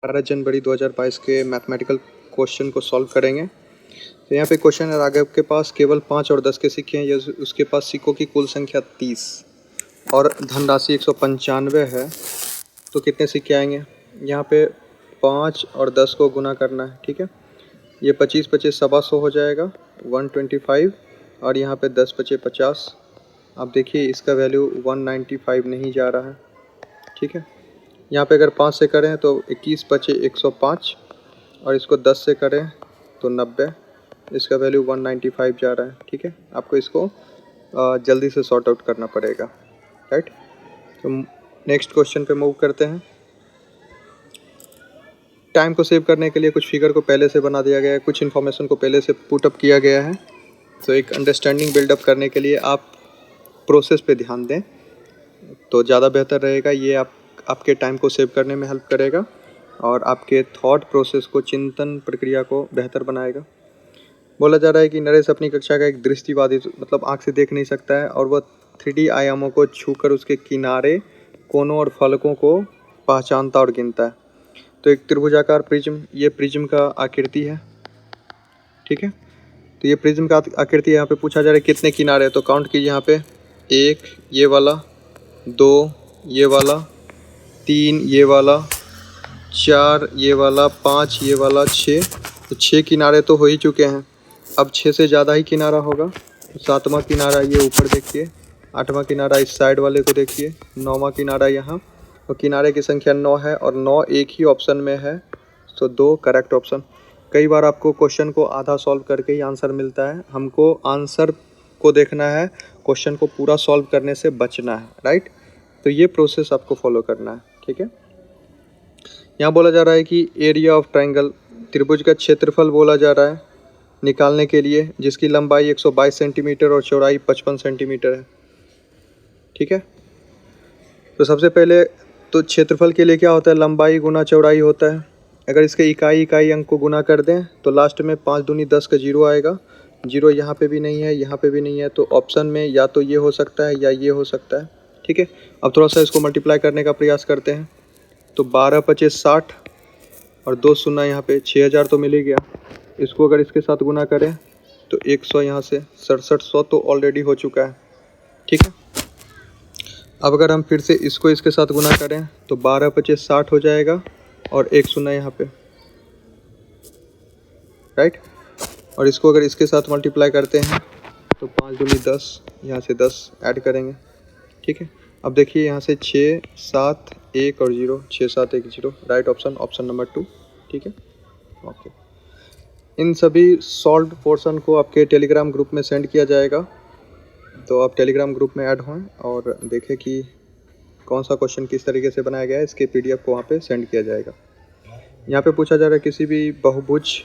12 जनवरी 2022 के mathematical question को solve करेंगे। तो यहाँ पे क्वेश्चन है, राघव के पास केवल 5 और 10 के सिक्के हैं, या उसके पास सिक्कों की कुल संख्या 30 और धनराशि 195 है, तो कितने सिक्के आएंगे। यहाँ पे 5 और 10 को गुना करना है, ठीक है। ये 25 25 125 हो जाएगा 125, और यहाँ पे 10 बचे 50। आप देखिए इसका वैल्यू 195 नहीं जा रहा है, ठीक है। यहाँ पे अगर 5 से करें तो 21 बचे 105, और इसको 10 से करें तो 90, इसका वैल्यू 195 जा रहा है, ठीक है। आपको इसको जल्दी से सॉर्ट आउट करना पड़ेगा, राइट। तो नेक्स्ट क्वेश्चन पे मूव करते हैं। टाइम को सेव करने के लिए कुछ फिगर को पहले से बना दिया गया है, कुछ इन्फॉर्मेशन को पहले से पुटअप किया गया है। तो एक अंडरस्टैंडिंग बिल्डअप करने के लिए आप प्रोसेस पे ध्यान दें तो ज़्यादा बेहतर रहेगा। ये आपके टाइम को सेव करने में हेल्प करेगा और आपके थॉट प्रोसेस को, चिंतन प्रक्रिया को बेहतर बनाएगा। बोला जा रहा है कि नरेश अपनी कक्षा का एक दृष्टिवादी, मतलब आँख से देख नहीं सकता है, और वह 3D आयामों को छूकर उसके किनारे, कोनों और फलकों को पहचानता और गिनता है। तो एक त्रिभुजाकार प्रिज्म, ये प्रिज्म का आकृति है, ठीक है। तो ये प्रिज्म का आकृति, यहाँ पे पूछा जा रहा है कितने किनारे हैं, तो काउंट कीजिए यहाँ पे 1 ये वाला, 2 ये वाला, 3 ये वाला, 4 ये वाला, 5 ये वाला, 6। तो 6 किनारे तो हो ही चुके हैं। अब 6 से ज़्यादा ही किनारा होगा। तो 7वां किनारा ये ऊपर देखिए, 8वां किनारा इस साइड वाले को देखिए, 9वां किनारा यहाँ। तो किनारे की संख्या 9 है और 9 एक ही ऑप्शन में है, तो 2 करेक्ट ऑप्शन। कई बार आपको क्वेश्चन को आधा सॉल्व करके ही आंसर मिलता है, हमको आंसर को देखना है, क्वेश्चन को पूरा सॉल्व करने से बचना है, राइट। तो ये प्रोसेस आपको फॉलो करना है, ठीक है। यहाँ बोला जा रहा है कि एरिया ऑफ ट्रायंगल, त्रिभुज का क्षेत्रफल बोला जा रहा है निकालने के लिए, जिसकी लंबाई 122 सेंटीमीटर और चौड़ाई 55 सेंटीमीटर है, ठीक है। तो सबसे पहले तो क्षेत्रफल के लिए क्या होता है, लंबाई गुना चौड़ाई होता है। अगर इसके इकाई अंक को गुना कर दें तो लास्ट में 5 दूनी 10 का 0 आएगा। 0 यहाँ पे भी नहीं है, यहाँ पे भी नहीं है, तो ऑप्शन में या तो ये हो सकता है या ये हो सकता है, ठीक है। अब थोड़ा सा इसको मल्टीप्लाई करने का प्रयास करते हैं। तो 12 पचे 60 और 2 शून्य यहाँ पे 6000 तो मिल ही गया। इसको अगर इसके साथ गुना करें तो 100 यहाँ से 6700 तो ऑलरेडी हो चुका है, ठीक है। अब अगर हम फिर से इसको इसके साथ गुना करें तो 12 पचे 60 हो जाएगा और 1 शून्य यहाँ पे, राइट। और इसको अगर इसके साथ मल्टीप्लाई करते हैं तो 5 दूनी 10, यहाँ से 10 ऐड करेंगे, ठीक है। अब देखिए यहाँ से 6 7 1 और 0, 6 7 1 0, राइट ऑप्शन, ऑप्शन नंबर 2, ठीक है, ओके। इन सभी सॉल्व्ड पोर्शन को आपके टेलीग्राम ग्रुप में सेंड किया जाएगा, तो आप टेलीग्राम ग्रुप में ऐड हों और देखें कि कौन सा क्वेश्चन किस तरीके से बनाया गया है। इसके PDF को वहाँ पे सेंड किया जाएगा। यहाँ पे पूछा जा रहा है किसी भी बहुभुज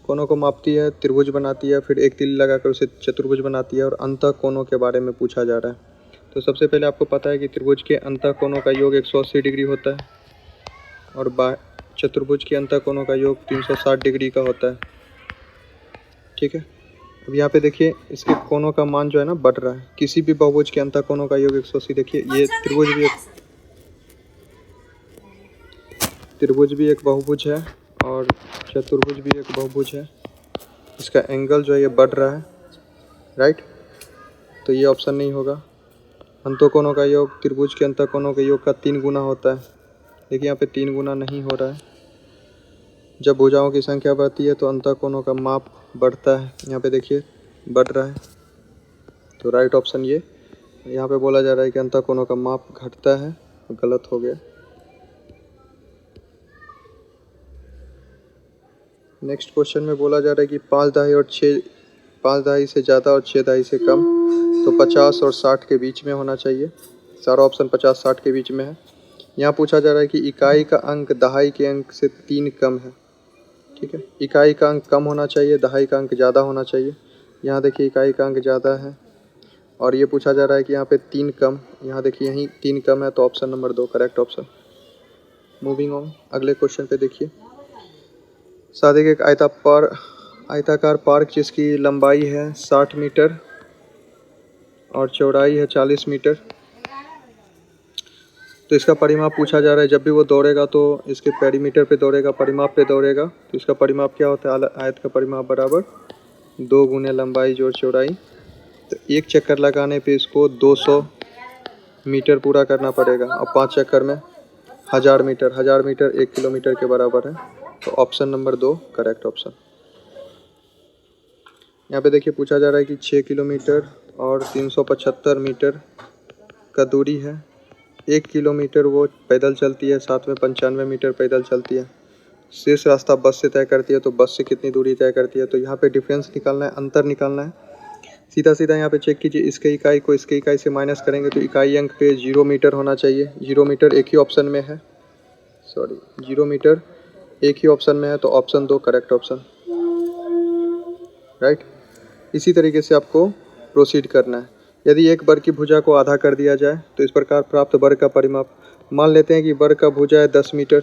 कोनों को मापती है, त्रिभुज बनाती है, फिर एक तिल लगाकर उसे चतुर्भुज बनाती है, और अंतः कोनों के बारे में पूछा जा रहा है। तो सबसे पहले आपको पता है कि त्रिभुज के अंतः कोनों का योग 180 डिग्री होता है, और चतुर्भुज के अंतः कोनों का योग 360 डिग्री का होता है, ठीक है। अब यहाँ पे देखिए इसके कोनों का मान जो है ना बढ़ रहा है। किसी भी बहुभुज के अंतः कोनों का योग 180, देखिए ये त्रिभुज भी एक बहुभुज है और चतुर्भुज भी एक बहुभुज है। इसका एंगल जो है ये बढ़ रहा है, राइट। तो ये ऑप्शन नहीं होगा। अंतःकोणों का योग त्रिभुज के अंतःकोणों के योग का 3 गुना होता है। देखिए यहाँ पे 3 गुना नहीं हो रहा है। जब भुजाओं की संख्या बढ़ती है तो अंतःकोणों का माप बढ़ता है। यहाँ पे देखिए बढ़ रहा है, तो राइट ऑप्शन ये। यहाँ पे बोला जा रहा है कि अंतःकोणों का माप घटता है, गलत हो गया। नेक्स्ट क्वेश्चन में बोला जा रहा है कि 5 दहाई से ज़्यादा और 6 दहाई से कम, तो 50 और 60 के बीच में होना चाहिए। सारा ऑप्शन 50-60 के बीच में है। यहाँ पूछा जा रहा है कि इकाई का अंक दहाई के अंक से 3 कम है, ठीक है। इकाई का अंक कम होना चाहिए, दहाई का अंक ज़्यादा होना चाहिए। यहाँ देखिए इकाई का अंक ज़्यादा है, और ये पूछा जा रहा है कि यहाँ पे 3 कम, यहाँ देखिए यहीं 3 कम है, तो option number 2 correct option. Moving on, अगले क्वेश्चन पे देखिए। सादे एक आयताकार पार्क जिसकी लंबाई है 60 मीटर और चौड़ाई है 40 मीटर। तो इसका परिमाप पूछा जा रहा है। जब भी वो दौड़ेगा तो इसके पेरीमीटर पे दौड़ेगा, परिमाप पे दौड़ेगा। तो इसका परिमाप क्या होता है? आयत का परिमाप बराबर 2 गुने लंबाई जोड़ चौड़ाई। तो एक चक्कर लगाने पे इसको 200 मीटर पूरा करना पड़ेगा और 5 चक्कर में 1000 मीटर। 1000 मीटर 1 किलोमीटर के बराबर है। तो ऑप्शन नंबर 2 करेक्ट ऑप्शन। यहाँ पे देखिए पूछा जा रहा है कि 6 किलोमीटर और 375 मीटर का दूरी है। 1 किलोमीटर वो पैदल चलती है, साथ में 95 मीटर पैदल चलती है। शेष रास्ता बस से तय करती है, तो बस से कितनी दूरी तय करती है? तो यहाँ पे डिफरेंस निकालना है, अंतर निकालना है। सीधा सीधा यहाँ पे चेक कीजिए, इसके इकाई को इसके इकाई से माइनस करेंगे तो इकाई अंक पे 0 मीटर होना चाहिए। 0 मीटर एक ही ऑप्शन में है, 0 मीटर एक ही ऑप्शन में है, तो ऑप्शन 2 करेक्ट ऑप्शन, राइट। इसी तरीके से आपको प्रोसीड करना है। यदि एक वर्ग की भुजा को आधा कर दिया जाए तो इस प्रकार प्राप्त वर्ग का परिमाप, मान लेते हैं कि वर्ग का भुजा है 10 मीटर,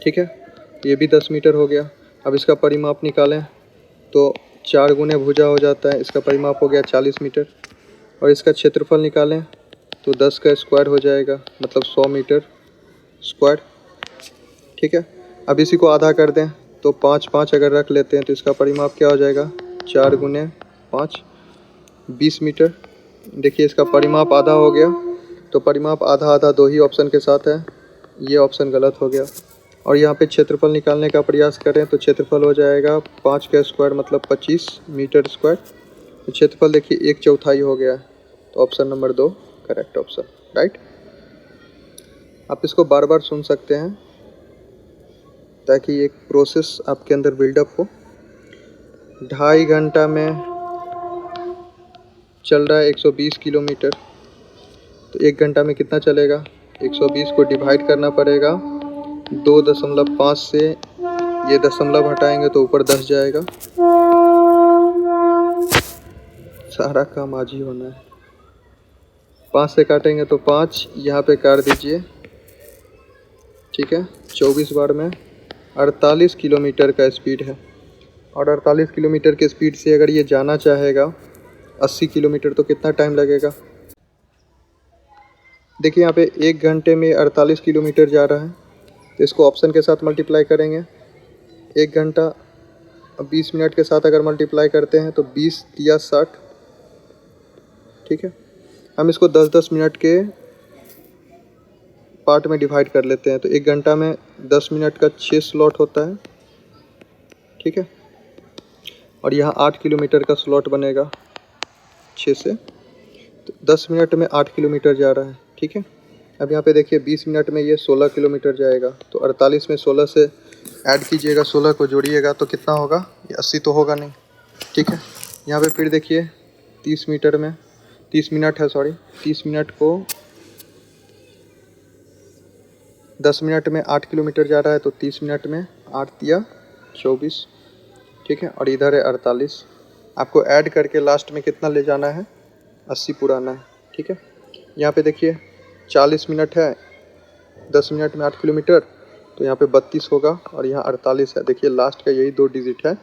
ठीक है, ये भी 10 मीटर हो गया। अब इसका परिमाप निकालें तो 4 गुने भुजा हो जाता है, इसका परिमाप हो गया 40 मीटर। और इसका क्षेत्रफल निकालें तो 10 का स्क्वायर हो जाएगा, मतलब 100 मीटर स्क्वायर, ठीक है। अब इसी को आधा कर दें तो 5 अगर रख लेते हैं तो इसका परिमाप क्या हो जाएगा? 4 गुने 5 20 मीटर। देखिए इसका परिमाप आधा हो गया, तो परिमाप आधा आधा 2 ही ऑप्शन के साथ है, ये ऑप्शन गलत हो गया। और यहाँ पे क्षेत्रफल निकालने का प्रयास करें तो क्षेत्रफल हो जाएगा 5 का स्क्वायर मतलब 25 मीटर स्क्वायर। तो क्षेत्रफल देखिए 1/4 हो गया, तो option number 2 correct option, right. आप इसको बार बार सुन सकते हैं ताकि एक प्रोसेस आपके अंदर बिल्डअप हो। 2.5 घंटा में चल रहा है 120 किलोमीटर, तो 1 घंटा में कितना चलेगा? 120 को डिवाइड करना पड़ेगा 2.5 से, ये दशमलव हटाएंगे तो ऊपर 10 जाएगा। सारा काम आज ही होना है। 5 से काटेंगे तो 5, यहाँ पे काट दीजिए, ठीक है। 24 बार में 48 किलोमीटर का स्पीड है, और 48 किलोमीटर के स्पीड से अगर ये जाना चाहेगा 80 किलोमीटर तो कितना टाइम लगेगा? देखिए यहाँ पे 1 घंटे में 48 किलोमीटर जा रहा है, तो इसको ऑप्शन के साथ मल्टीप्लाई करेंगे। 1 घंटा 20 मिनट के साथ अगर मल्टीप्लाई करते हैं तो 20 या 60, ठीक है। हम इसको 10-10 मिनट के पार्ट में डिवाइड कर लेते हैं, तो 1 घंटा में 10 मिनट का 6 स्लॉट होता है, ठीक है। और यहाँ 8 किलोमीटर का स्लॉट बनेगा 6 से, तो 10 मिनट में 8 किलोमीटर जा रहा है, ठीक है। अब यहाँ पे देखिए 20 मिनट में ये 16 किलोमीटर जाएगा, तो 48 में 16 से ऐड कीजिएगा, 16 को जोड़िएगा तो कितना होगा? ये 80 तो होगा नहीं, ठीक है। यहाँ पे फिर देखिए 30 मिनट है, 30 मिनट को 10 मिनट में 8 किलोमीटर जा रहा है, तो 30 मिनट में 8 या 24, ठीक है। और इधर है 48, आपको ऐड करके लास्ट में कितना ले जाना है? 80 पुराना है, ठीक है। यहाँ पे देखिए 40 मिनट है, 10 मिनट में 8 किलोमीटर, तो यहाँ पे 32 होगा, और यहाँ 48 है। देखिए लास्ट का यही 2 डिजिट है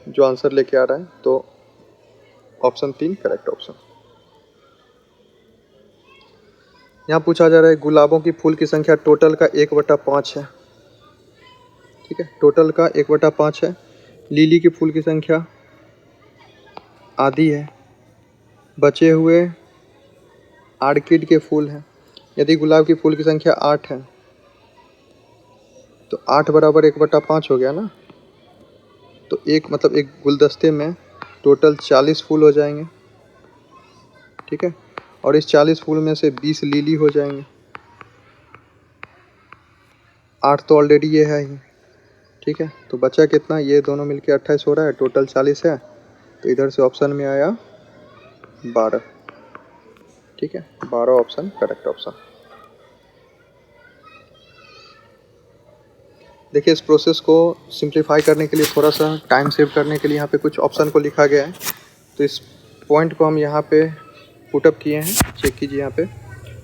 जो आंसर लेके आ रहा है, तो ऑप्शन 3 करेक्ट ऑप्शन। यहाँ पूछा जा रहा है गुलाबों की फूल की संख्या टोटल का 1/5 है, ठीक है, टोटल का 1/5 है। लिली की फूल की संख्या आधी है, बचे हुए आर्किड के फूल हैं। यदि गुलाब की फूल की संख्या 8 है तो 8 बराबर 1/5 हो गया ना, तो एक मतलब एक गुलदस्ते में टोटल 40 फूल हो जाएंगे, ठीक है। और इस 40 फूल में से 20 लिली हो जाएंगे। 8 तो ऑलरेडी ये है ही, ठीक है। तो बचा कितना? ये दोनों मिलके 28 हो रहा है, टोटल 40 है, तो इधर से ऑप्शन में आया 12, ठीक है। 12 ऑप्शन करेक्ट ऑप्शन। देखिए इस प्रोसेस को सिंप्लीफाई करने के लिए, थोड़ा सा टाइम सेव करने के लिए यहाँ पे कुछ ऑप्शन को लिखा गया है, तो इस पॉइंट को हम यहाँ पे पुटअप किए हैं। चेक कीजिए यहाँ पे,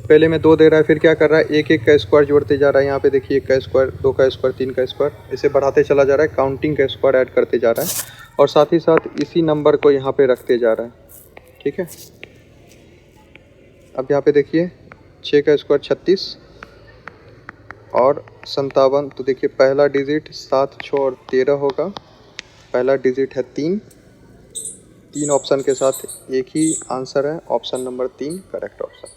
पहले में 2 दे रहा है, फिर क्या कर रहा है? 1 का स्क्वायर जोड़ते जा रहा है। यहाँ पे देखिए 1 का स्क्वायर, 2 का स्क्वायर, 3 का स्क्वायर, इसे बढ़ाते चला जा रहा है, काउंटिंग का स्क्वायर ऐड करते जा रहा है, और साथ ही साथ इसी नंबर को यहाँ पे रखते जा रहा है, ठीक है। अब यहाँ पे देखिए 6 का स्क्वायर 36 और 57। तो देखिए पहला डिजिट 7, 6 और 13 होगा। पहला डिजिट है 3। 3 ऑप्शन के साथ एक ही आंसर है, ऑप्शन नंबर 3 करेक्ट ऑप्शन।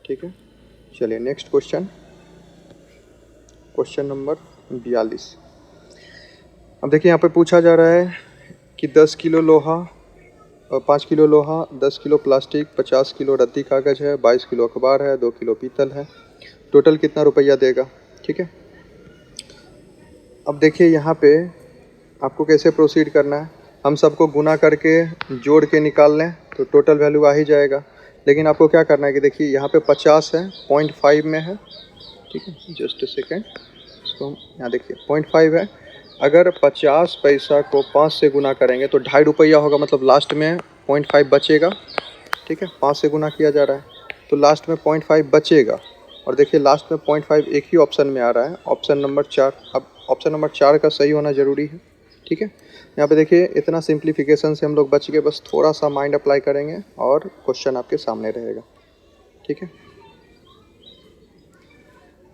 ठीक है, चलिए नेक्स्ट क्वेश्चन, क्वेश्चन नंबर 42। अब देखिए यहाँ पे पूछा जा रहा है कि 10 किलो लोहा, 5 किलो लोहा, 10 किलो प्लास्टिक, 50 किलो रद्दी कागज़ है, 22 किलो अखबार है, 2 किलो पीतल है, टोटल कितना रुपया देगा। ठीक है, अब देखिए यहाँ पे आपको कैसे प्रोसीड करना है। हम सबको गुना करके जोड़ के निकाल लें तो टोटल वैल्यू आ ही जाएगा। लेकिन आपको क्या करना है कि देखिए यहाँ पे 50 है, 0.5 में है। ठीक है, जस्ट अ सेकेंड, इसको हम यहाँ देखिए 0.5 है। अगर 50 पैसा को 5 से गुना करेंगे तो 2.5 रुपया होगा, मतलब लास्ट में 0.5 बचेगा। ठीक है, 5 से गुना किया जा रहा है तो लास्ट में 0.5 बचेगा। और देखिए लास्ट में 0.5 एक ही ऑप्शन में आ रहा है, ऑप्शन नंबर 4। अब ऑप्शन नंबर 4 का सही होना ज़रूरी है। ठीक है, यहाँ पे देखिए इतना सिंप्लीफिकेशन से हम लोग बच गए, बस थोड़ा सा माइंड अप्लाई करेंगे और क्वेश्चन आपके सामने रहेगा। ठीक है,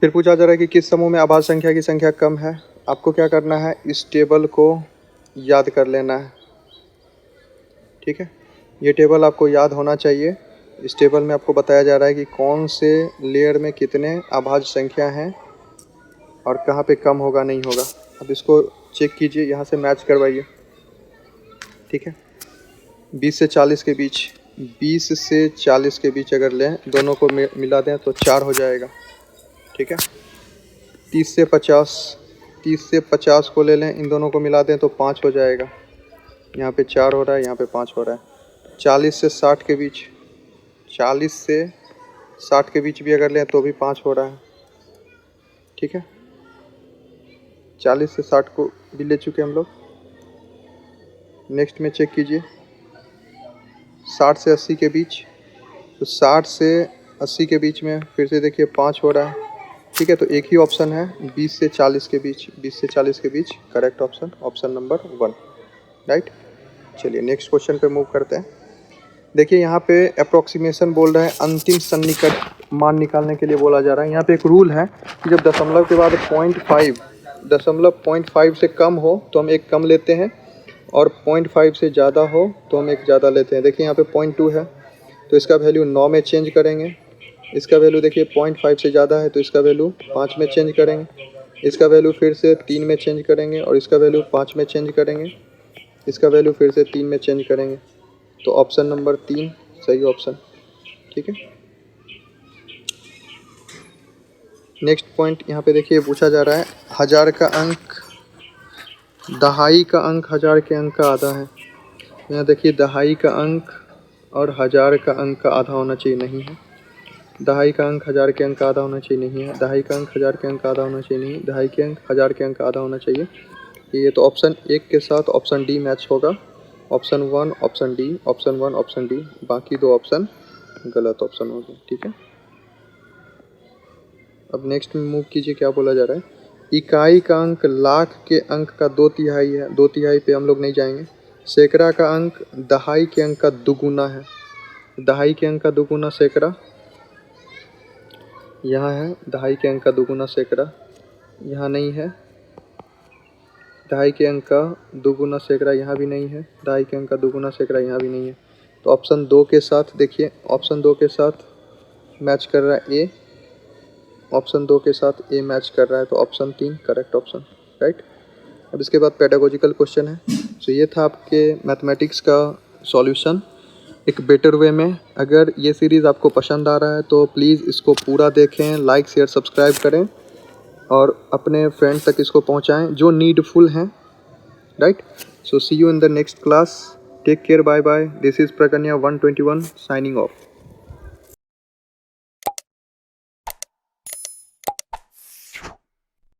फिर पूछा जा रहा है कि किस समूह में आभाज्य संख्या की संख्या कम है। आपको क्या करना है, इस टेबल को याद कर लेना है। ठीक है, ये टेबल आपको याद होना चाहिए। इस टेबल में आपको बताया जा रहा है कि कौन से लेयर में कितने अभाज्य संख्या हैं और कहाँ पे कम होगा नहीं होगा। अब इसको चेक कीजिए, यहाँ से मैच करवाइए। ठीक है, 20 से 40 के बीच, 20 से 40 के बीच अगर लें, दोनों को मिला दें तो 4 हो जाएगा। ठीक है, 30 से 50, 30 से 50 को ले लें, इन दोनों को मिला दें तो 5 हो जाएगा। यहाँ पे 4 हो रहा है, यहाँ पे 5 हो रहा है। 40 से 60 के बीच, 40 से 60 के बीच भी अगर लें तो भी 5 हो रहा है। ठीक है, 40 से 60 को भी ले चुके हम लोग। नेक्स्ट में चेक कीजिए 60 से 80 के बीच, तो 60 से 80 के बीच में फिर से देखिए 5 हो रहा है। ठीक है, तो एक ही ऑप्शन है 20 से 40 के बीच, 20 से 40 के बीच correct option, option number 1 right. चलिए नेक्स्ट क्वेश्चन पे मूव करते हैं। देखिए यहाँ पे अप्रोक्सीमेशन बोल रहा है, अंतिम सन्निकट मान निकालने के लिए बोला जा रहा है। यहाँ पे एक रूल है कि जब दशमलव के बाद 0.5, दशमलव 0.5 से कम हो तो हम एक कम लेते हैं, और 0.5 से ज़्यादा हो तो हम एक ज़्यादा लेते हैं। देखिए यहाँ पे 0.2 है तो इसका वैल्यू 9 में चेंज करेंगे। इसका वैल्यू देखिए 0.5 से ज़्यादा है तो इसका वैल्यू 5 में चेंज करेंगे। इसका वैल्यू फिर से 3 में चेंज करेंगे और इसका वैल्यू 5 में चेंज करेंगे। इसका वैल्यू फिर से 3 में चेंज करेंगे। तो ऑप्शन नंबर 3 सही ऑप्शन। ठीक है, नेक्स्ट पॉइंट यहाँ पे देखिए पूछा जा रहा है, 1000 का अंक, दहाई का अंक 1000 के अंक का आधा है। यहाँ देखिए दहाई का अंक और 1000 का अंक का आधा होना चाहिए, नहीं है। दहाई का अंक 1000 के अंक का आधा होना चाहिए, नहीं है। दहाई का अंक 1000 के अंक का आधा होना चाहिए, नहीं। दहाई के अंक 1000 के अंक का आधा होना चाहिए। ये तो ऑप्शन 1 के साथ ऑप्शन डी मैच होगा। Option 1 option D, option 1 option D, बाकी 2 ऑप्शन गलत ऑप्शन हो गए। ठीक है, अब नेक्स्ट में मूव कीजिए, क्या बोला जा रहा है, इकाई का अंक लाख के अंक का 2/3 है। 2/3 पे हम लोग नहीं जाएंगे। सैकड़ा का अंक दहाई के अंक का दुगुना है। दहाई के अंक का दुगुना सैकड़ा यहाँ है, दहाई के अंक का दुगुना सैकड़ा यहाँ नहीं है। दहाई के अंक का दुगुना सैकड़ा यहाँ भी नहीं है। दहाई के अंक का दुगुना सैकड़ा यहाँ भी नहीं है। तो ऑप्शन 2 के साथ देखिए, ऑप्शन 2 के साथ मैच कर रहा है ए, ऑप्शन 2 के साथ ए मैच कर रहा है, तो ऑप्शन 3 करेक्ट ऑप्शन राइट। अब इसके बाद पेडागोजिकल क्वेश्चन है। तो ये था आपके मैथमेटिक्स का सॉल्यूशन एक बेटर वे में। अगर ये सीरीज़ आपको पसंद आ रहा है तो प्लीज़ इसको पूरा देखें, लाइक शेयर सब्सक्राइब करें और अपने फ्रेंड तक इसको पहुंचाएं जो नीडफुल हैं right. So see you in the next class, take care, bye bye. This is Pragnya 121 signing of.